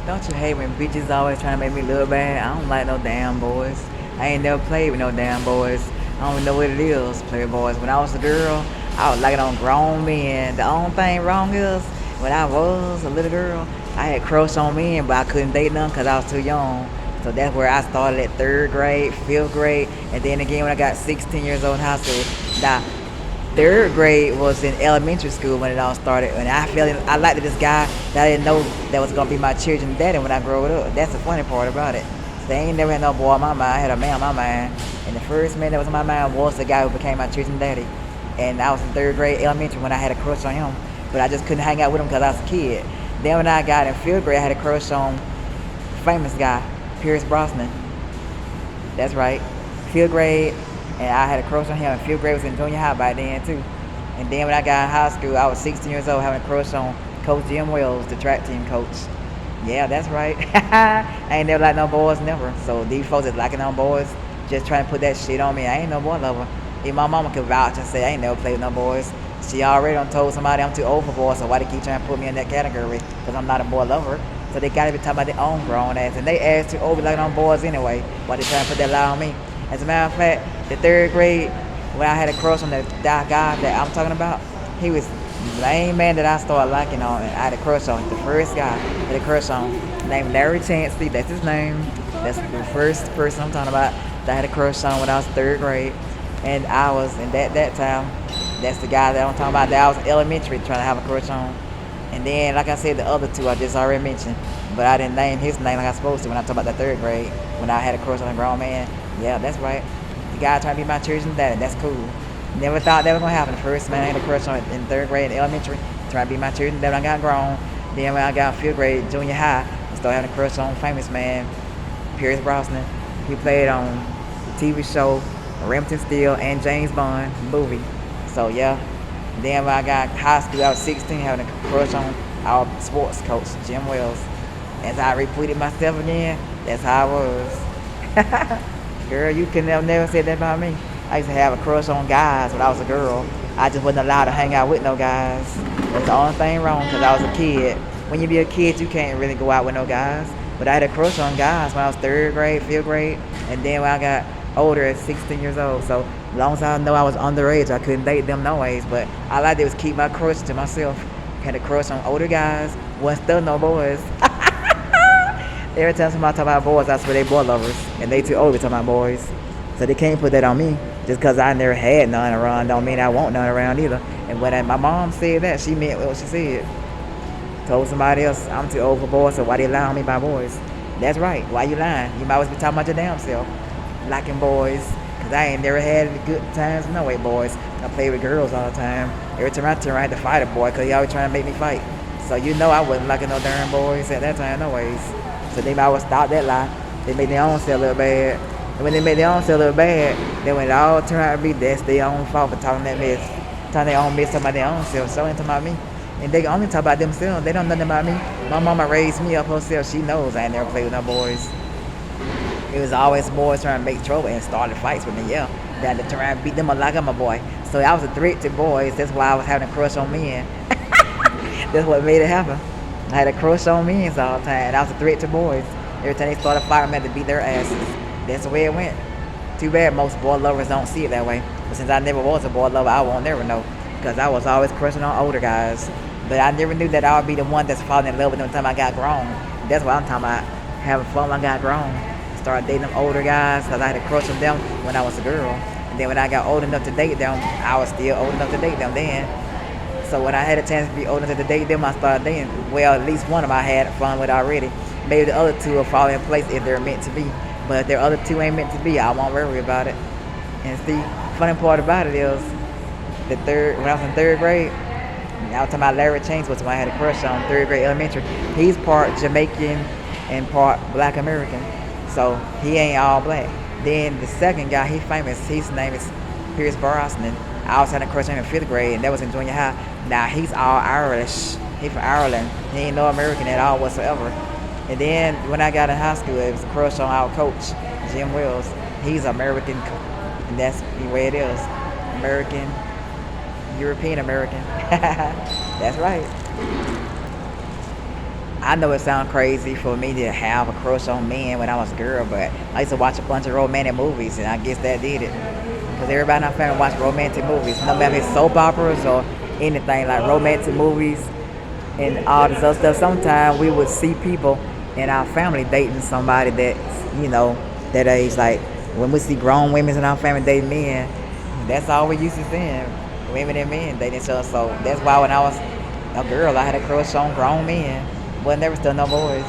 Don't you hate when bitches always trying to make me look bad? I don't like no damn boys. I ain't never played with no damn boys. I don't even know what it is, play with boys. When I was a girl, I was liking on grown men. The only thing wrong is, when I was a little girl, I had crush on men, but I couldn't date none because I was too young. So that's where I started at third grade, fifth grade, and then again when I got 16 years old in high school. Now, third grade was in elementary school when it all started. And I liked this guy that I didn't know that was gonna be my children's daddy when I grew up. That's the funny part about it. So I ain't never had no boy on my mind. I had a man on my mind. And the first man that was on my mind was the guy who became my children's daddy. And I was in third grade elementary when I had a crush on him. But I just couldn't hang out with him because I was a kid. Then when I got in fifth grade, I had a crush on a famous guy, Pierce Brosnan. That's right. Fifth grade, and I had a crush on him. And fifth grade was in junior high by then too. And then when I got in high school, I was 16 years old having a crush on Coach Jim Wells, the track team coach. Yeah, that's right. I ain't never liked no boys, never. So these folks is liking on boys, just trying to put that shit on me. I ain't no boy lover. Even my mama could vouch and say I ain't never played with no boys. She already done told somebody I'm too old for boys, so why they keep trying to put me in that category? Because I'm not a boy lover. So they gotta be talking about their own grown ass. And they ass too old like on boys anyway. Why they trying to put that lie on me? As a matter of fact, the third grade, when I had a crush on that guy that I'm talking about, he was the main man that I started liking on, and I had a crush on. The first guy I had a crush on, named Larry Chancellor, that's his name. That's the first person I'm talking about that I had a crush on when I was third grade. And I was, in that time, that's the guy that I'm talking about that I was elementary trying to have a crush on. And then, like I said, the other two I just already mentioned, but I didn't name his name like I was supposed to when I talked about the third grade, when I had a crush on a grown man. Yeah, that's right. The guy trying to be my children's daddy, that's cool. Never thought that was gonna happen. The first man I had a crush on in third grade in elementary, trying to be my children's daddy when I got grown. Then when I got in fifth grade, junior high, I started having a crush on famous man, Pierce Brosnan. He played on the TV show Remington Steele and James Bond movie. So yeah. Then when I got in high school, I was 16, having a crush on our sports coach, Jim Wells. As I repeated myself again, that's how I was. Girl, you can never say that about me. I used to have a crush on guys when I was a girl. I just wasn't allowed to hang out with no guys. That's the only thing wrong because I was a kid. When you be a kid, you can't really go out with no guys. But I had a crush on guys when I was third grade, fifth grade, and then when I got older at 16 years old. So as long as I know I was underage, I couldn't date them no ways. But all I did was keep my crush to myself. Had a crush on older guys, wasn't still no boys. Every time somebody talk about boys, I swear they boy lovers, and they too old to talk about boys. So they can't put that on me. Just because I never had none around don't mean I want none around either. And when my mom said that, she meant what she said. Told somebody else I'm too old for boys, so why they lie on me about boys? That's right. Why you lying? You might always be talking about your damn self. Liking boys. Because I ain't never had any good times no way, boys. I play with girls all the time. Every time I turn around, I had to fight a boy because he always trying to make me fight. So you know I wasn't liking no darn boys at that time no ways. So they might always stop that lie. They made their own self look bad. And when they made their own self look bad, then when it all turned out to be that's their own fault for talking that mess. Talking their own mess about their own self. So ain't talking about me. And they only talk about themselves. They don't know nothing about me. My mama raised me up herself. She knows I ain't never played with no boys. It was always boys trying to make trouble and started fights with me, yeah. That to try and beat them up like I'm a boy. So I was a threat to boys. That's why I was having a crush on men. That's what made it happen. I had a crush on men all the time. I was a threat to boys. Every time they started fighting, I had to beat their asses. That's the way it went. Too bad most boy lovers don't see it that way. But since I never was a boy lover, I won't never know. Because I was always crushing on older guys. But I never knew that I would be the one that's falling in love with them until I got grown. That's what I'm talking about. Having fun when I got grown. Started dating them older guys because I had a crush on them when I was a girl. And then when I got old enough to date them, I was still old enough to date them then. So when I had a chance to be old enough to date them, I started dating. Well, at least one of them I had fun with already. Maybe the other two will fall in place if they're meant to be. But if the other two ain't meant to be, I won't worry about it. And see, funny part about it is, when I was in third grade, I was talking about Larry Chancellor, was the one I had a crush on, third grade elementary. He's part Jamaican and part Black American. So he ain't all black. Then the second guy, he famous. His name is Pierce Brosnan. I was having a crush on him in fifth grade, and that was in junior high. Now he's all Irish. He from Ireland. He ain't no American at all whatsoever. And then when I got in high school, it was a crush on our coach, Jim Wells. He's American, and that's the way it is. American, European American. That's right. I know it sounds crazy for me to have a crush on men when I was a girl, but I used to watch a bunch of romantic movies, and I guess that did it. Because everybody in our family watch romantic movies, no matter if it's soap operas or anything like romantic movies and all this other stuff. Sometimes we would see people in our family dating somebody that's, that age. Like when we see grown women in our family dating men, that's all we used to seeing. Women and men dating each other. So that's why when I was a girl, I had a crush on grown men. But never still no boys.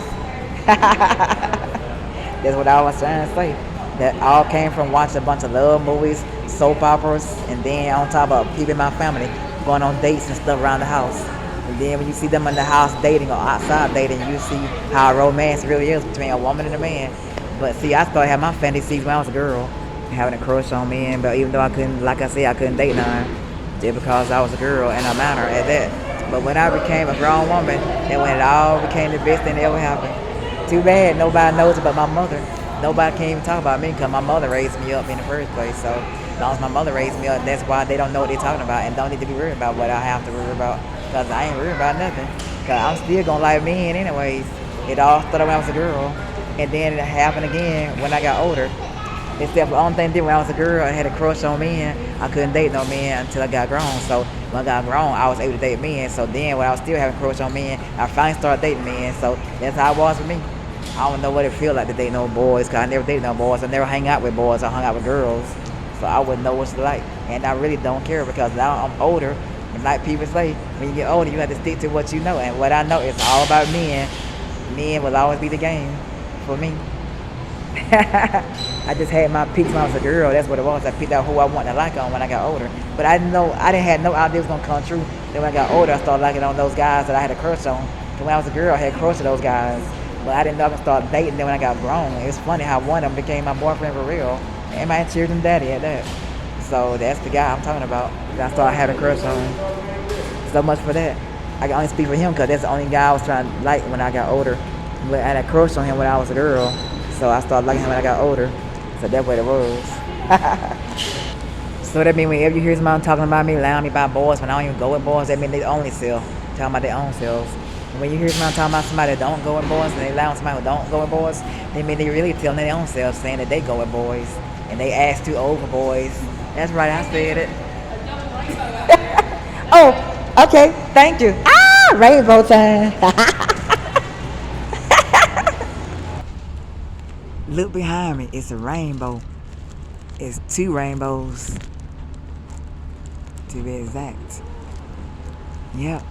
That's what I was trying to say. That all came from watching a bunch of love movies, soap operas, and then on top of people in my family going on dates and stuff around the house. And then when you see them in the house dating or outside dating, you see how romance really is between a woman and a man. But see, I started having my fantasies when I was a girl, having a crush on men. But even though I couldn't, like I said, I couldn't date none, just because I was a girl and a minor at that. But when I became a grown woman, and when it all became the best thing that ever happened. Too bad nobody knows about my mother. Nobody can even talk about me because my mother raised me up in the first place. So as long as my mother raised me up, that's why they don't know what they're talking about and don't need to be worried about what I have to worry about. Because I ain't worried about nothing. Because I'm still going to like men anyways. It all started when I was a girl. And then it happened again when I got older. Except the only thing did when I was a girl, I had a crush on men. I couldn't date no men until I got grown. So when I got grown, I was able to date men. So then when I was still having a crush on men, I finally started dating men. So that's how it was with me. I don't know what it feel like to date no boys, because I never dated no boys. I never hang out with boys. I hung out with girls. So I wouldn't know what it's like. And I really don't care because now I'm older. And like people say, when you get older, you have to stick to what you know. And what I know is all about men. Men will always be the game for me. I just had my peaks when I was a girl. That's what it was. I picked out who I wanted to like on when I got older. But I didn't know, I didn't have no idea it was gonna come true. Then when I got older, I started liking on those guys that I had a crush on. And when I was a girl, I had a crush on those guys. But I didn't know I could start dating them when I got grown. It's funny how one of them became my boyfriend for real. And my children's daddy at that. So that's the guy I'm talking about. That I started having a crush on. So much for that. I can only speak for him because that's the only guy I was trying to like when I got older. But I had a crush on him when I was a girl. So I started liking him when I got older. So that's what it was. So that means whenever you hear somebody talking about me, lying me about boys, when I don't even go with boys, that means they only self. Talking about their own selves. And when you hear somebody talking about somebody that don't go with boys, and they lie on somebody who don't go with boys, they mean they really telling their own selves, saying that they go with boys. And they ask too old for boys. That's right, I said it. Oh, okay, thank you. Ah, rainbow time. Look behind me, it's a rainbow. It's two rainbows, to be exact. Yep.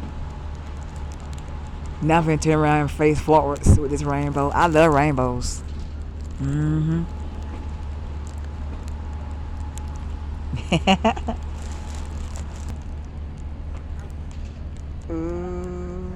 Now I'm gonna turn around and face forwards with this rainbow. I love rainbows. Mm-hmm. Ooh.